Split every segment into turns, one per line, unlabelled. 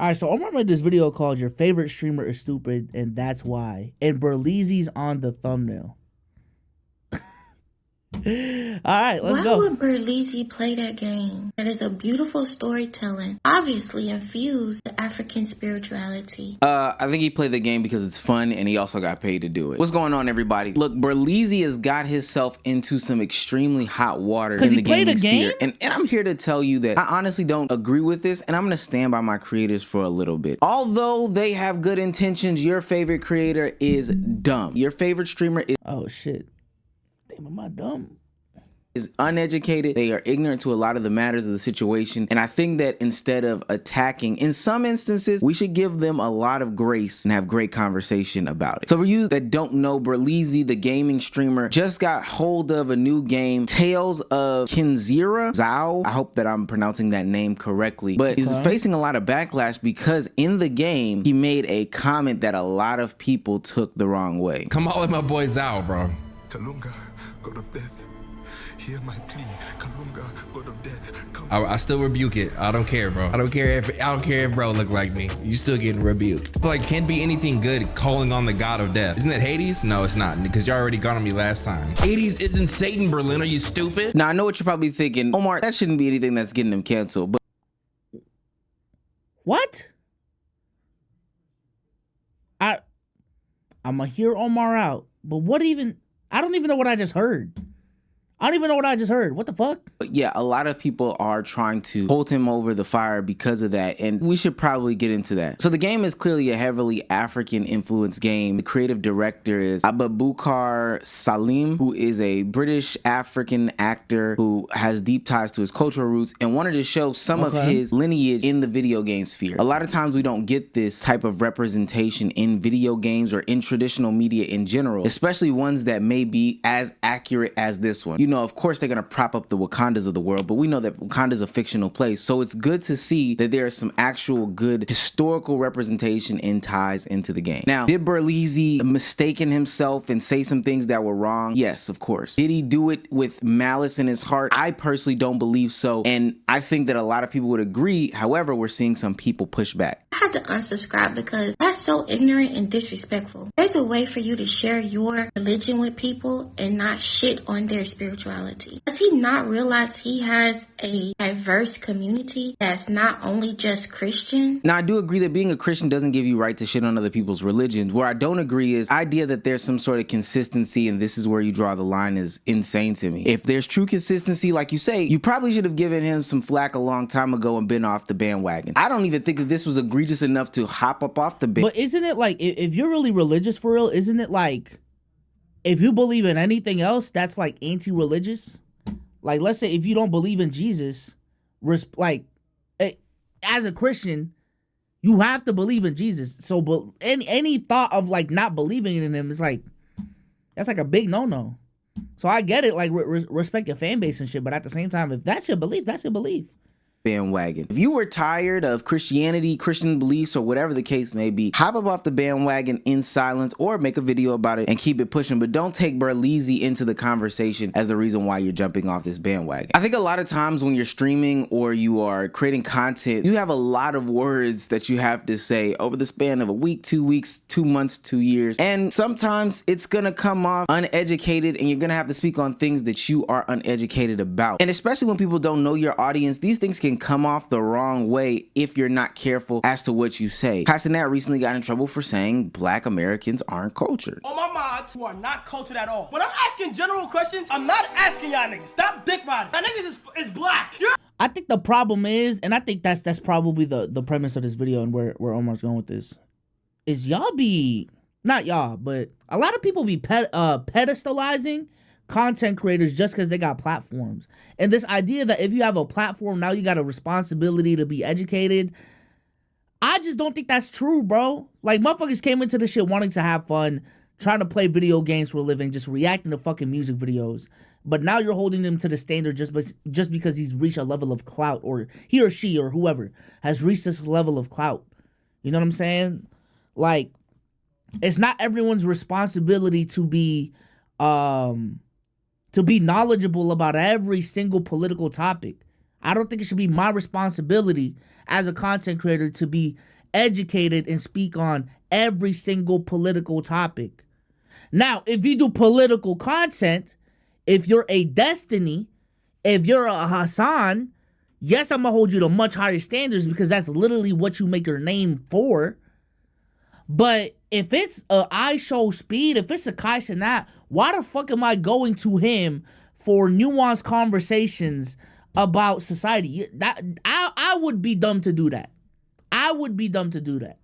All right, so Omar made this video called "Your Favorite Streamer is Stupid, and That's Why," and Berleezy's on the thumbnail. All right, let's
Why
go.
would Berleezy play that game? That is a beautiful storytelling, obviously infused with African spirituality.
I think he played the game because it's fun and he also got paid to do it. What's going on, everybody? Look, Berleezy has got himself into some extremely hot water in the gaming sphere. And I'm here to tell you that I honestly don't agree with this, and I'm gonna stand by my creators for a little bit. Although they have good intentions, your favorite creator is dumb. Your favorite streamer is—
oh shit. Damn, am I dumb?
Is uneducated. They are ignorant to a lot of the matters of the situation, and I think that instead of attacking, in some instances, we should give them a lot of grace and have great conversation about it. So for you that don't know, Berleezy, the gaming streamer, just got hold of a new game, Tales of Kinzira Zhao. I hope that I'm pronouncing that name correctly, but he's facing a lot of backlash because in the game he made a comment that a lot of people took the wrong way.
Come on with my boy Zhao, bro.
Kalunga, God of death, hear my plea. Kalunga, God of death, come.
I still rebuke it. I don't care, bro. I don't care if bro look like me. You still getting rebuked. Like, can't be anything good calling on the god of death. Isn't that Hades? No, it's not, because you already got on me last time. Hades isn't Satan, Berlin. Are you stupid?
Now I know what you're probably thinking, Omar, that shouldn't be anything that's getting him canceled, but
what? I'm gonna hear Omar out, but what even? I don't even know what I just heard. I don't even know what I just heard. What the fuck?
But yeah, a lot of people are trying to hold him over the fire because of that, and we should probably get into that. So the game is clearly a heavily African influenced game. The creative director is Abubakar Salim, who is a British African actor who has deep ties to his cultural roots and wanted to show some of his lineage in the video game sphere. A lot of times we don't get this type of representation in video games or in traditional media in general, especially ones that may be as accurate as this one. You know, of course they're gonna prop up the Wakandas of the world, but we know that Wakanda's a fictional place, so it's good to see that there is some actual good historical representation and ties into the game. Now, did Berleezy mistaken himself and say some things that were wrong? Yes, of course. Did he do it with malice in his heart? I personally don't believe so, and I think that a lot of people would agree. However, we're seeing some people push back.
I had to unsubscribe because that's so ignorant and disrespectful. There's a way for you to share your religion with people and not shit on their spirituality. Does he not realize he has a diverse community that's not only just Christian?
Now, I do agree that being a Christian doesn't give you right to shit on other people's religions. Where I don't agree is the idea that there's some sort of consistency and this is where you draw the line is insane to me. If there's true consistency, like you say, you probably should have given him some flack a long time ago and been off the bandwagon. I don't even think that this was egregious enough to hop up off the bandwagon.
But isn't it like, if you're really religious for real, isn't it like, if you believe in anything else, that's like anti-religious? Like, let's say if you don't believe in Jesus, like, as a Christian, you have to believe in Jesus. So, but any thought of like not believing in him is like, that's like a big no-no. So I get it, like respect your fan base and shit, but at the same time, if that's your belief, that's your belief.
Bandwagon. If you were tired of Christianity, Christian beliefs, or whatever the case may be, hop up off the bandwagon in silence or make a video about it and keep it pushing, but don't take Berleezy into the conversation as the reason why you're jumping off this bandwagon. I think a lot of times when you're streaming or you are creating content, you have a lot of words that you have to say over the span of a week, 2 weeks, 2 months, 2 years, and sometimes it's gonna come off uneducated and you're gonna have to speak on things that you are uneducated about. And especially when people don't know your audience, these things can come off the wrong way if you're not careful as to what you say. Castanet recently got in trouble for saying Black Americans aren't cultured.
All my mods who are not cultured at all. When I'm asking general questions, I'm not asking y'all niggas. Stop dick riding. Y'all niggas is black.
I think the problem is, and I think that's probably the premise of this video and where Omar's going with this, is y'all be, not y'all, but a lot of people be pedestalizing content creators just because they got platforms. And this idea that if you have a platform, now you got a responsibility to be educated, I just don't think that's true, bro. Like, motherfuckers came into this shit wanting to have fun, trying to play video games for a living, just reacting to fucking music videos. But now you're holding them to the standard just because he's reached a level of clout, or he or she or whoever has reached this level of clout. You know what I'm saying? Like, it's not everyone's responsibility to be knowledgeable about every single political topic. I don't think it should be my responsibility as a content creator to be educated and speak on every single political topic. Now, if you do political content, if you're a Destiny, if you're a Hassan, yes, I'm gonna hold you to much higher standards because that's literally what you make your name for. But if it's a I Show Speed, if it's a Kai Cenat, why the fuck am I going to him for nuanced conversations about society? That I would be dumb to do that. I would be dumb to do that.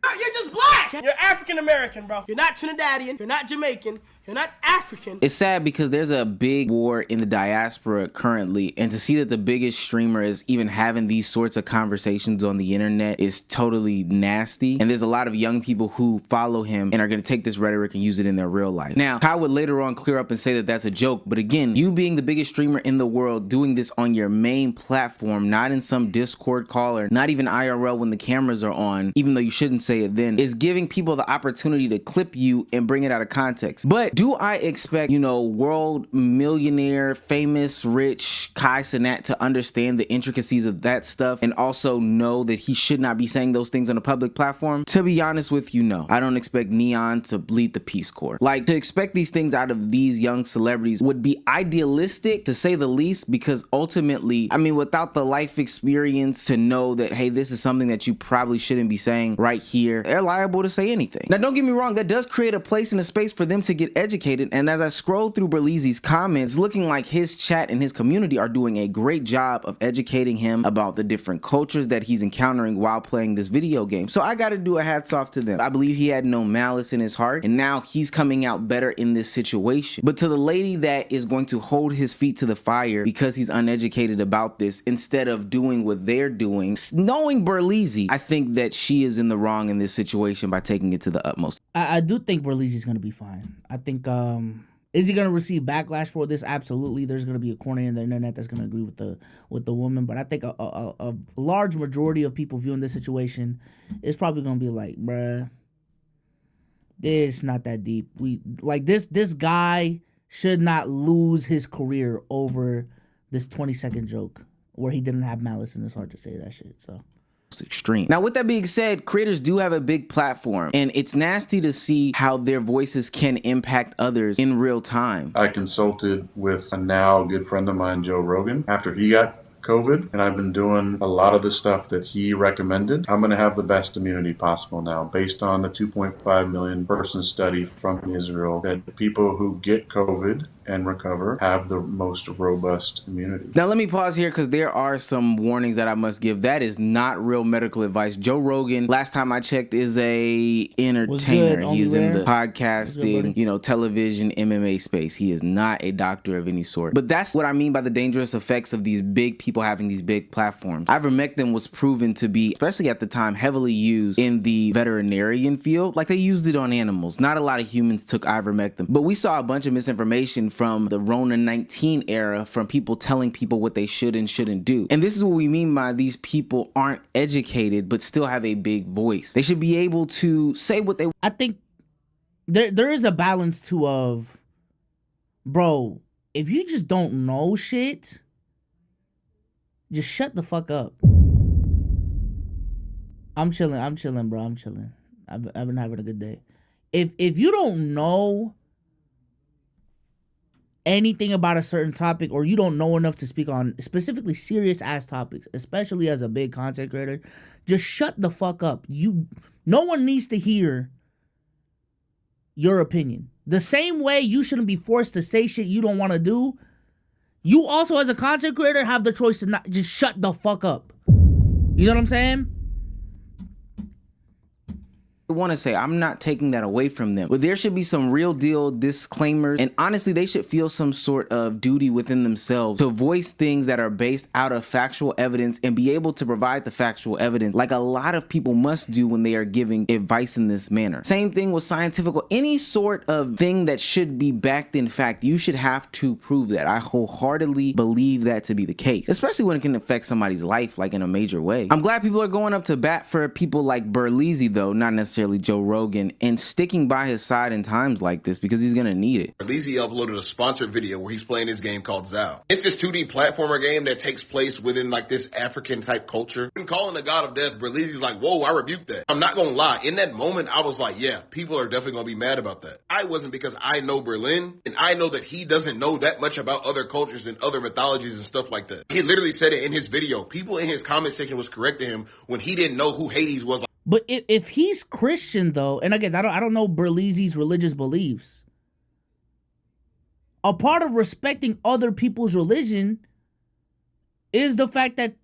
You're just black. You're African American, bro. You're not Trinidadian. You're not Jamaican. You're not African.
It's sad because there's a big war in the diaspora currently, and to see that the biggest streamer is even having these sorts of conversations on the internet is totally nasty. And there's a lot of young people who follow him and are going to take this rhetoric and use it in their real life. Now, Kyle would later on clear up and say that that's a joke, but again, you being the biggest streamer in the world, doing this on your main platform, not in some Discord call or not even IRL when the cameras are on, even though you shouldn't say it then, is giving people the opportunity to clip you and bring it out of context. But do I expect, you know, world millionaire, famous, rich Kai Cenat to understand the intricacies of that stuff and also know that he should not be saying those things on a public platform? To be honest with you, no. I don't expect Neon to lead the Peace Corps. Like, to expect these things out of these young celebrities would be idealistic, to say the least, because ultimately, I mean, without the life experience to know that, hey, this is something that you probably shouldn't be saying right here, they're liable to say anything. Now, don't get me wrong, that does create a place and a space for them to get educated. And as I scroll through Berleezy's comments, looking like his chat and his community are doing a great job of educating him about the different cultures that he's encountering while playing this video game. So I gotta do a hats off to them. I believe he had no malice in his heart, and now he's coming out better in this situation. But to the lady that is going to hold his feet to the fire because he's uneducated about this, instead of doing what they're doing, knowing Berleezy, I think that she is in the wrong in this situation by taking it to the utmost.
I do think Berleezy's gonna be fine. I think is he gonna receive backlash for this? Absolutely. There's gonna be a corner in the internet that's gonna agree with the woman, but I think a large majority of people viewing this situation is probably gonna be like, bruh, it's not that deep. We like this guy should not lose his career over this 20-second joke where he didn't have malice in his heart to say that shit. So
extreme. Now, with that being said, creators do have a big platform, and it's nasty to see how their voices can impact others in real time.
I consulted with a now good friend of mine, Joe Rogan, after he got COVID, and I've been doing a lot of the stuff that he recommended. I'm going to have the best immunity possible now, based on the 2.5 million person study from Israel, that the people who get COVID and recover have the most robust immunity.
Now let me pause here because there are some warnings that I must give. That is not real medical advice. Joe Rogan, last time I checked, is a entertainer. He is in the podcasting, you know, television, MMA space. He is not a doctor of any sort. But that's what I mean by the dangerous effects of these big people having these big platforms. Ivermectin was proven to be, especially at the time, heavily used in the veterinarian field. Like, they used it on animals. Not a lot of humans took ivermectin. But we saw a bunch of misinformation from the Rona 19 era, from people telling people what they should and shouldn't do. And this is what we mean by these people aren't educated but still have a big voice. They should be able to say what they...
I think there is a balance too of, bro, if you just don't know shit, just shut the fuck up. I'm chilling, bro. I'm chilling. I've been having a good day. If you don't know anything about a certain topic, or you don't know enough to speak on specifically serious ass topics, especially as a big content creator, just shut the fuck up. No one needs to hear your opinion. The same way you shouldn't be forced to say shit you don't want to do, you also as a content creator have the choice to not just shut the fuck up. You know what I'm saying?
Want to say, I'm not taking that away from them, but there should be some real deal disclaimers, and honestly they should feel some sort of duty within themselves to voice things that are based out of factual evidence and be able to provide the factual evidence like a lot of people must do when they are giving advice in this manner. Same thing with scientific, any sort of thing that should be backed in fact. You should have to prove that. I wholeheartedly believe that to be the case, especially when it can affect somebody's life like in a major way. I'm glad people are going up to bat for people like Berleezy though, not necessarily necessarily Joe Rogan, and sticking by his side in times like this because he's gonna need it.
Berleezy uploaded a sponsored video where he's playing this game called Zao. It's this 2D platformer game that takes place within like this African type culture. And calling the god of death, Berleezy's like, whoa, I rebuke that. I'm not gonna lie, in that moment I was like, yeah, people are definitely gonna be mad about that. I wasn't, because I know Berlin and I know that he doesn't know that much about other cultures and other mythologies and stuff like that. He literally said it in his video. People in his comment section was correcting him when he didn't know who Hades was.
But if he's Christian though, and again, I don't know Berleezy's religious beliefs. A part of respecting other people's religion is the fact that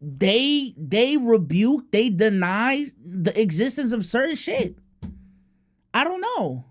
they rebuke, they deny the existence of certain shit. I don't know.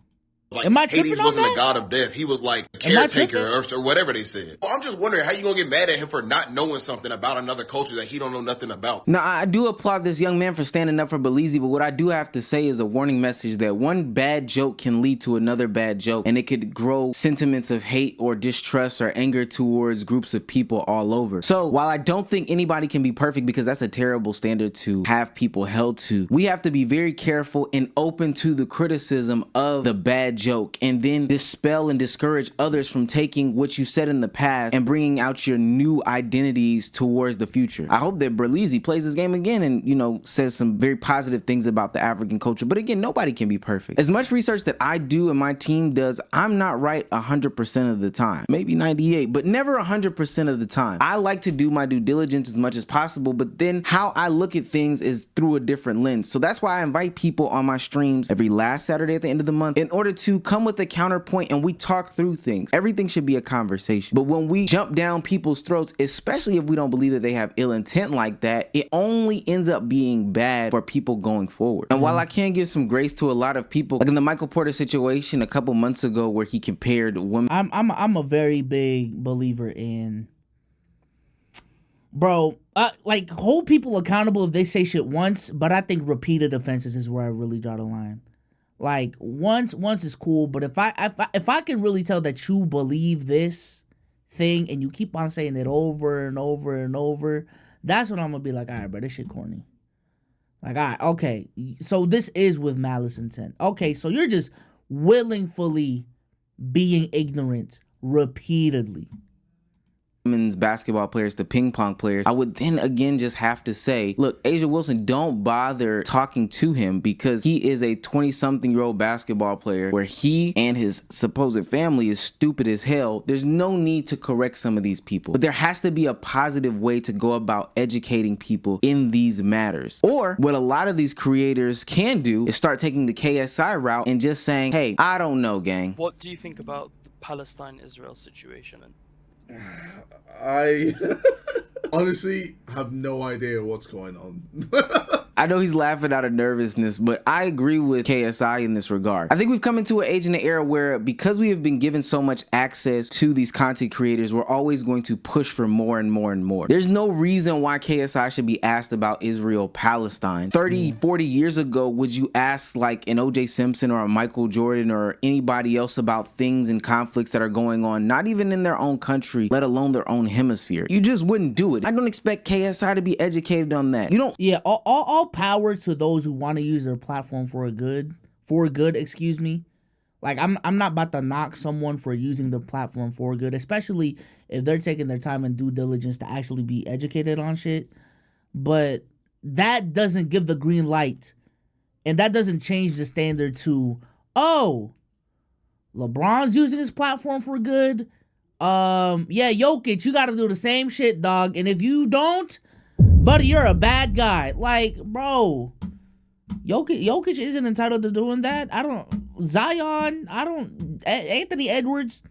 Like,
am I
Hades
tripping on
wasn't
that?
the god of death. He was like a
Am I
caretaker or whatever they said. Well, I'm just wondering how you gonna get mad at him for not knowing something about another culture that he don't know nothing about.
Now, I do applaud this young man for standing up for Berleezy, but what I do have to say is a warning message that one bad joke can lead to another bad joke, and it could grow sentiments of hate or distrust or anger towards groups of people all over. So while I don't think anybody can be perfect, because that's a terrible standard to have people held to, we have to be very careful and open to the criticism of the bad joke, and then dispel and discourage others from taking what you said in the past and bringing out your new identities towards the future. I hope that Berleezy plays this game again and, you know, says some very positive things about the African culture. But again, nobody can be perfect. As much research that I do and my team does, I'm not right 100% of the time. Maybe 98, but never 100% of the time. I like to do my due diligence as much as possible, but then how I look at things is through a different lens. So that's why I invite people on my streams every last Saturday at the end of the month in order to come with a counterpoint and we talk through things. Everything should be a conversation. But when we jump down people's throats, especially if we don't believe that they have ill intent like that, it only ends up being bad for people going forward. And while I can give some grace to a lot of people, like in the Michael Porter situation a couple months ago where he compared women,
I'm a very big believer in, bro, like, hold people accountable if they say shit once, but I think repeated offenses is where I really draw the line. Like, once is cool, but if I can really tell that you believe this thing and you keep on saying it over and over and over, that's when I'm gonna be like, all right, bro, this shit corny. Like, all right, okay, so this is with malice intent. Okay, so you're just willingly being ignorant repeatedly.
Women's basketball players to ping pong players, I would then again just have to say, look, Asia Wilson, don't bother talking to him because he is a 20-something-year-old basketball player where he and his supposed family is stupid as hell. There's no need to correct some of these people, but there has to be a positive way to go about educating people in these matters. Or what a lot of these creators can do is start taking the KSI route and just saying, hey, I don't know, gang.
What do you think about the Palestine-Israel situation?
I honestly have no idea what's going on.
I know he's laughing out of nervousness, but I agree with KSI in this regard. I think we've come into an age and an era where, because we have been given so much access to these content creators, we're always going to push for more and more and more. There's no reason why KSI should be asked about Israel Palestine. 30, 40 years ago, would you ask like an OJ Simpson or a Michael Jordan or anybody else about things and conflicts that are going on, not even in their own country, let alone their own hemisphere? You just wouldn't do it. I don't expect KSI to be educated on that. You don't.
Yeah, all power to those who want to use their platform for good, excuse me. Like, I'm not about to knock someone for using the platform for good, especially if they're taking their time and due diligence to actually be educated on shit. But that doesn't give the green light, and that doesn't change the standard to, oh, LeBron's using his platform for good. Yeah, Jokic, you got to do the same shit, dog. And if you don't, buddy, you're a bad guy. Like, bro, Jokic isn't entitled to doing that. Anthony Edwards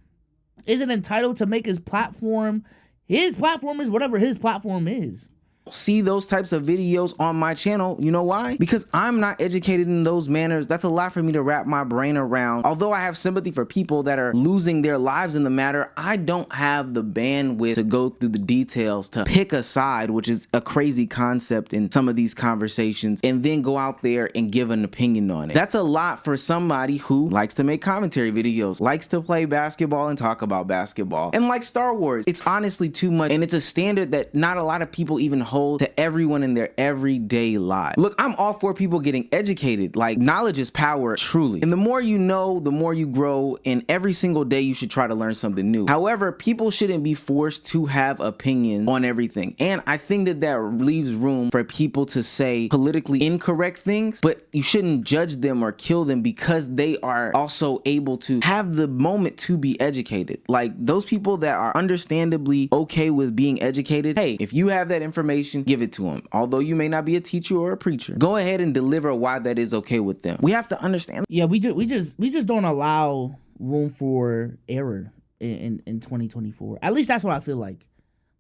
isn't entitled to make his platform. His platform is whatever his platform is.
See those types of videos on my channel. You know why? Because I'm not educated in those manners. That's a lot for me to wrap my brain around. Although I have sympathy for people that are losing their lives in the matter, I don't have the bandwidth to go through the details to pick a side, which is a crazy concept in some of these conversations, and then go out there and give an opinion on it. That's a lot for somebody who likes to make commentary videos, likes to play basketball and talk about basketball, and like Star Wars. It's honestly too much, and it's a standard that not a lot of people even hold told to everyone in their everyday life. Look, I'm all for people getting educated. Like, knowledge is power, truly. And the more you know, the more you grow, and every single day you should try to learn something new. However, people shouldn't be forced to have opinions on everything. And I think that that leaves room for people to say politically incorrect things, but you shouldn't judge them or kill them because they are also able to have the moment to be educated. Like, those people that are understandably okay with being educated, hey, if you have that information, give it to them. Although you may not be a teacher or a preacher, go ahead and deliver why that is okay with them. We have to understand.
Yeah, we just don't allow room for error in 2024. At least that's what I feel like.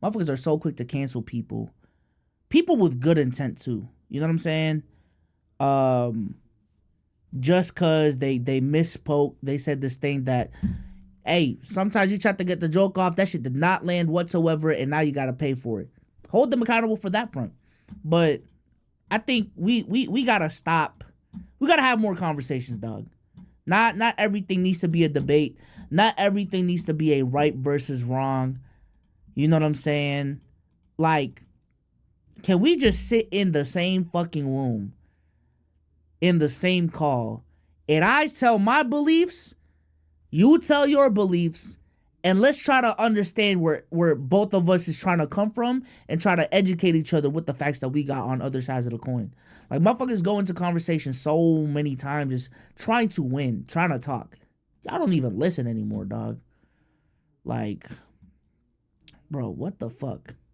Motherfuckers are so quick to cancel people with good intent too. You know what I'm saying? Just cause they misspoke, they said this thing that, hey, sometimes you try to get the joke off, that shit did not land whatsoever, and now you gotta pay for it. Hold them accountable for that front. But I think we gotta stop. We gotta have more conversations, dog. Not everything needs to be a debate. Not everything needs to be a right versus wrong. You know what I'm saying? Like, can we just sit in the same fucking room, in the same call, and I tell my beliefs, you tell your beliefs, and let's try to understand where both of us is trying to come from and try to educate each other with the facts that we got on other sides of the coin. Like, motherfuckers go into conversations so many times just trying to win, trying to talk. Y'all don't even listen anymore, dog. Like, bro, what the fuck?